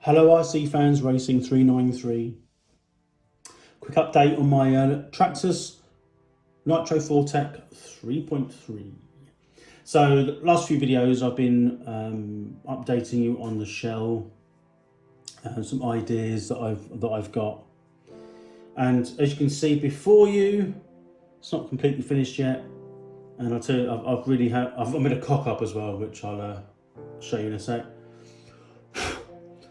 Hello RC fans, Racing 393. Quick update on my Traxxas Nitro 4Tech 3.3. So the last few videos I've been updating you on the shell, some ideas that I've got, and as you can see before you, it's not completely finished yet. And I'll tell you, I've made a cock up as well, which I'll show you in a sec.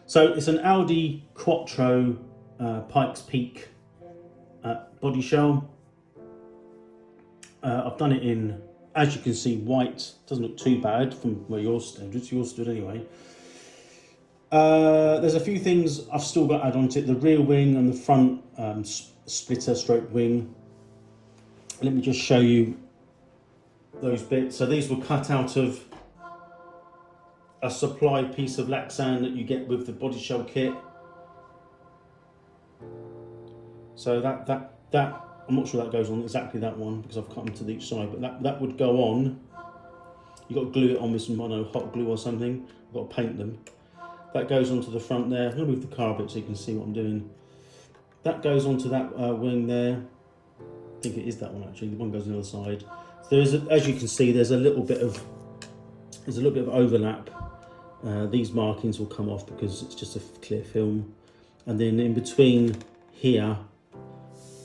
So it's an Audi Quattro Pikes Peak Bodyshell. I've done it in, as you can see, white. Doesn't look too bad from where yours stood. It's yours stood anyway. There's a few things I've still got to add on to it. The rear wing and the front splitter stroke wing. Let me just show you those bits. So these were cut out of a supply piece of Laxan that you get with the Bodyshell kit. So that I'm not sure that goes on exactly that one because I've cut them to each side, but that would go on. You got to glue it on with some hot glue or something. I've got to paint them. That goes onto the front there. I'm going to move the car a bit so you can see what I'm doing. That goes onto that wing there. I think it is that one actually. The one goes on the other side. So there is, as you can see, there's a little bit of overlap. These markings will come off because it's just a clear film, and then in between here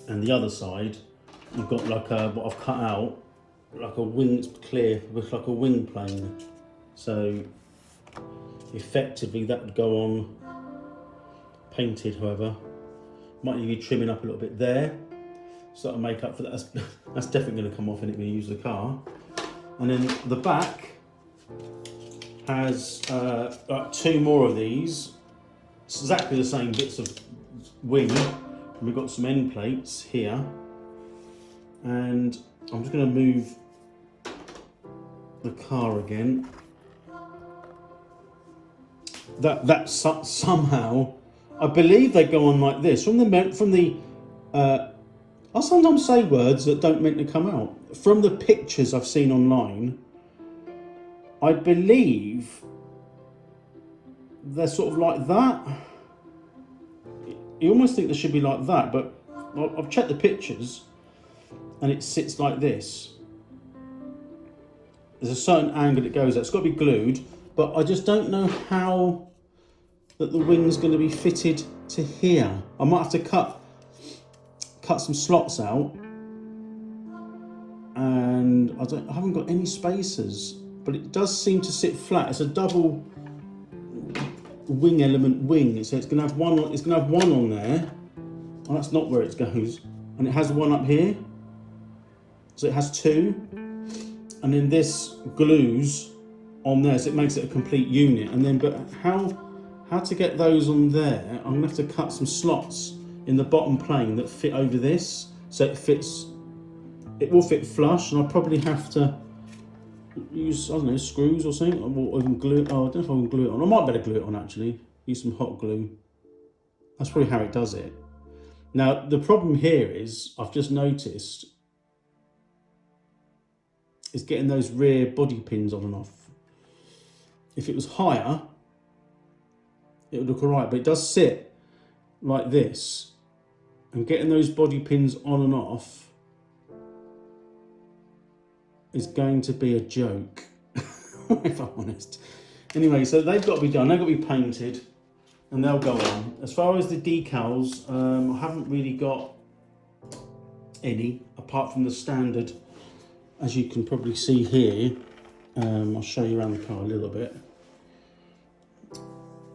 and the other side, you've got like what I've cut out, like a wing. It's clear with like a wing plane. So effectively, that would go on painted. However, might need to be trimming up a little bit there, so that'll make up for that. That's definitely going to come off in it when you use the car. And then the back has like two more of these. It's exactly the same bits of wing. And we've got some end plates here, and I'm just going to move the car again. That somehow, I believe they go on like this from the. I sometimes say words that don't meant to come out. From the pictures I've seen online, I believe they're sort of like that. You almost think they should be like that, but I've checked the pictures and it sits like this. There's a certain angle it goes at. It's got to be glued, but I just don't know how that the wing's going to be fitted to here. I might have to cut some slots out, and I haven't got any spacers, but it does seem to sit flat. It's a double wing element wing, so it's going to have one. It's going to have one on there. Oh, that's not where it goes, and it has one up here. So it has two, and then this glues on there, so it makes it a complete unit. And then, but how to get those on there? I'm going to have to cut some slots in the bottom plane that fit over this, so it fits. It will fit flush, and I'll probably have to use, I don't know, screws or something, or even glue. Oh, I don't know if I can glue it on. I might better glue it on actually. Use some hot glue. That's probably how it does it. Now the problem here is I've just noticed is getting those rear body pins on and off. If it was higher, it would look alright, but it does sit like this, and getting those body pins on and off is going to be a joke, if I'm honest. Anyway, so they've got to be done. They've got to be painted, and they'll go on. As far as the decals, I haven't really got any, apart from the standard, as you can probably see here. I'll show you around the car a little bit.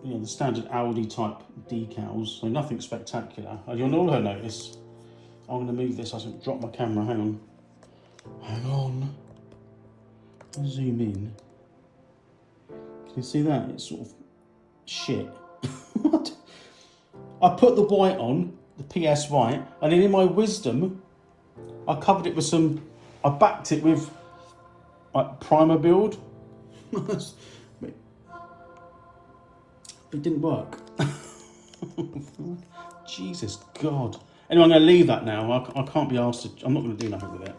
You know, the standard Audi type decals, so nothing spectacular. And you'll also notice, I'm going to move this, I should drop my camera, hang on. Zoom in. Can you see that? It's sort of shit. What? I put the white on, the PS white, and then in my wisdom, I covered it with some, I backed it with like primer build. It didn't work. Jesus God. Anyway, I'm going to leave that now. I can't be asked to, I'm not going to do nothing with it.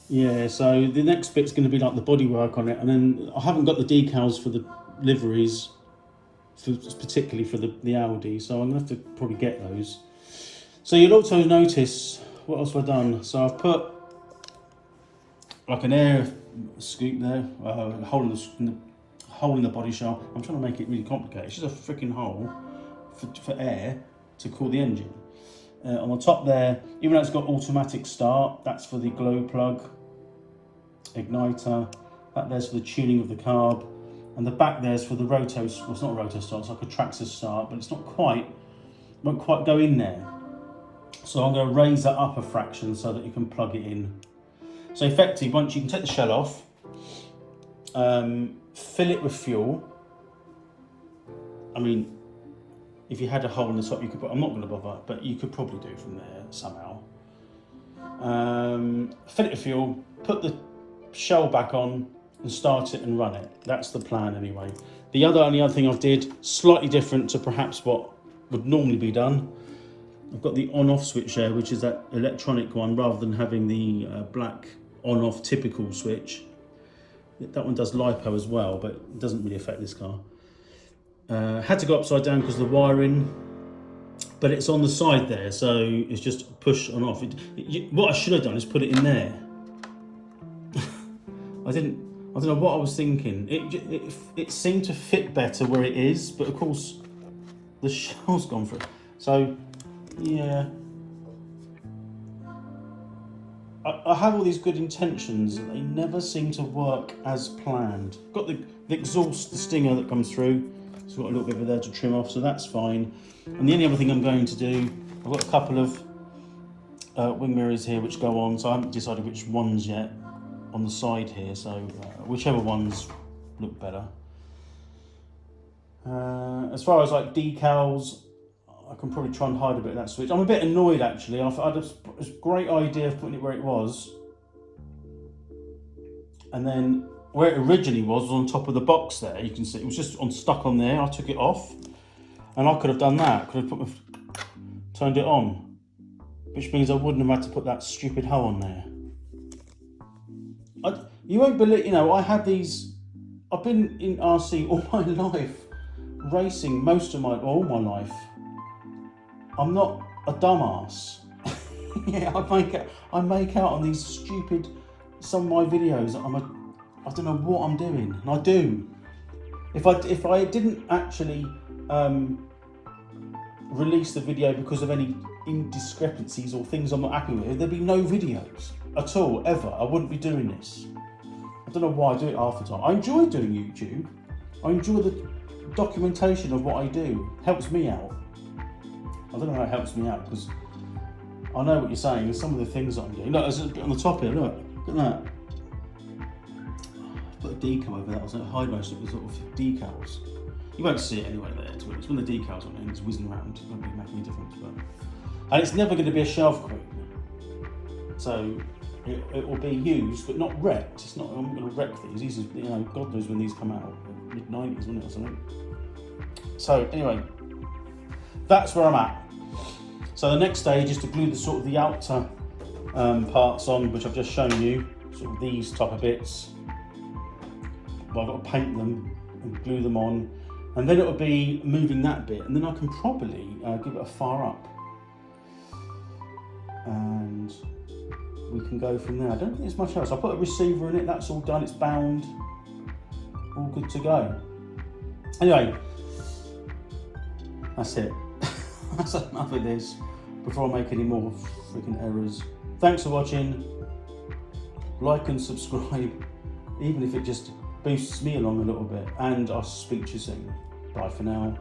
Yeah, so the next bit's going to be like the bodywork on it, and then I haven't got the decals for the liveries, particularly for the Audi, so I'm going to have to probably get those. So you'll also notice, what else have I done? So I've put like an air scoop there, a hole in the body shell. I'm trying to make it really complicated. It's just a freaking hole for air to cool the engine. On the top there, even though it's got automatic start, that's for the glow plug, igniter. That there's for the tuning of the carb, and the back there's for the roto. Well, it's not a roto start; it's like a Traxxas start, but it's not quite, won't quite go in there. So I'm going to raise that up a fraction so that you can plug it in. So effectively, once you can take the shell off, fill it with fuel. I mean, if you had a hole in the top, you could put, I'm not going to bother, but you could probably do it from there somehow. Fill it with fuel, put the shell back on and start it and run it. That's the plan anyway. The only other thing I did, slightly different to perhaps what would normally be done, I've got the on-off switch there, which is that electronic one, rather than having the black on-off typical switch. That one does LiPo as well, but it doesn't really affect this car. Had to go upside down because of the wiring, but it's on the side there, so it's just push on off. What I should have done is put it in there. I don't know what I was thinking. It seemed to fit better where it is, but of course the shell's gone through. So yeah, I have all these good intentions, and they never seem to work as planned. Got the exhaust, the stinger that comes through. It's got a little bit of there to trim off, so that's fine. And the only other thing I'm going to do, I've got a couple of wing mirrors here which go on, so I haven't decided which ones yet on the side here, so whichever ones look better. As far as like decals, I can probably try and hide a bit of that switch. I'm a bit annoyed actually. I had a great idea of putting it where it was, and then where it originally was on top of the box there. You can see it was just stuck on there. I took it off, and I could have done that. Could have turned it on, which means I wouldn't have had to put that stupid hole on there. You won't believe, I have these. I've been in RC all my life, racing all my life. I'm not a dumbass. Yeah, I make out on these stupid, some of my videos. I don't know what I'm doing, and I do. If I didn't actually release the video because of any indiscrepancies or things I'm not happy with, there'd be no videos at all, ever. I wouldn't be doing this. I don't know why I do it half the time. I enjoy doing YouTube. I enjoy the documentation of what I do. Helps me out. I don't know how it helps me out, because I know what you're saying. Some of the things that I'm doing. Look, there's a bit on the top here. Look at that. Put a decal over that. I was going to hide most of the sort of decals. You won't see it anyway there. It's when the decals on it and it's whizzing around. It won't be making any difference. And it's never going to be a shelf queen. So it will be used, but not wrecked. It's not. I'm going to wreck these. These are, God knows when these come out. Mid-90s, wasn't it, or something? So anyway, that's where I'm at. So the next stage is to glue the outer parts on, which I've just shown you. Sort of these type of bits. Well, I've got to paint them and glue them on, and then it'll be moving that bit, and then I can probably give it a fire up, and we can go from there. I don't think there's much else. I put a receiver in it. That's all done. It's bound. All good to go. Anyway, that's it. That's enough of this before I make any more freaking errors. Thanks for watching. Like and subscribe, even if it just boosts me along a little bit. And I'll speak to you soon. Bye for now.